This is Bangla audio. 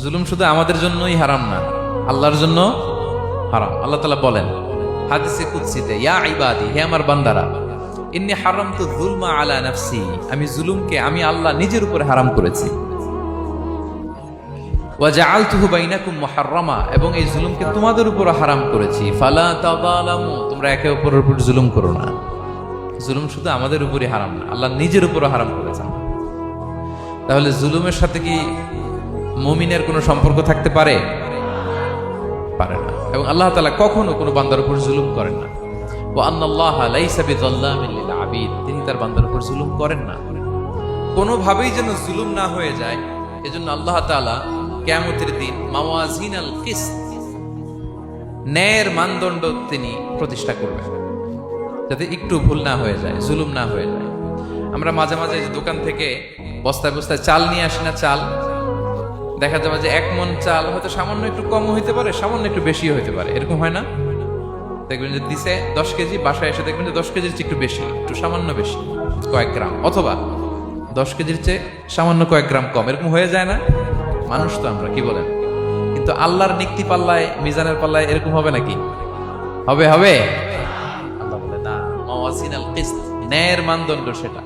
জুলুম শুধু আমাদের জন্যই হারাম না, আল্লাহর জন্য হারাম। আল্লাহ তাআলা বলেন হাদিসে কুদসিতে, ইয়া ইবাদি, হে আমার বান্দারা, ইন্নী হারামতু যুলমা আলা নাফসি, আমি জুলুমকে আমি আল্লাহ নিজের উপরে হারাম করেছি। ওয়া জাআলতুহু বাইনাকুম মুহাররামা, এবং এই জুলুমকে তোমাদের উপর হারাম করেছি। ফালা তাযালামু, তোমরা একে অপরের উপর জুলুম করো না। জুলুম শুধু আমাদের উপরই হারাম না, আল্লাহ নিজের উপরও হারাম করেছেন। তাহলে জুলুমের সাথে কি মুমিনের কোনো সম্পর্ক থাকতে পারে? পারে না। এবং আল্লাহ তাআলা কখনো কোনো বান্দার উপর জুলুম করেন না। ওয়া আন্নাল্লাহা লাইসা বিযাল্লামিন লিল আবিদ, তিনি তার বান্দার উপর জুলুম করেন না। কোনোভাবেই যেন জুলুম না হয়ে যায়, এজন্য আল্লাহ তাআলা কিয়ামতের দিন মাওয়াজিনাল কিসত, ন্যায়ের মানদণ্ড তিনি প্রতিষ্ঠা করবেন, যাতে একটু ভুল না হয়ে যায়, জুলুম না হয়ে যায়। আমরা মাঝে মাঝে যে দোকান থেকে বস্তায় বস্তায় চাল নিয়ে আসি না, চাল দেখা যাবে যে 1 মণ চাল হয়তো সামান্য একটু কম হইতে পারে, সামান্য একটু বেশিও হইতে পারে, এরকম হয় না? দেখবেন যে দিছে 10 কেজি, বাসায় এসে দেখবেন যে 10 কেজির চেয়ে একটু বেশি, একটু সামান্য বেশি কয়েক গ্রাম, অথবা 10 কেজির চেয়ে সামান্য কয়েক গ্রাম কম, এরকম হয়ে যায় না? মানুষ তো আমরা, কি বলেন? কিন্তু আল্লাহর নিক্তি পাল্লায়, মিজানের পাল্লায় এরকম হবে নাকি? হবে? আল্লাহ বলে না, মাওয়াজিনাল কিসত, ন্যায়ের মানদণ্ড সেটা।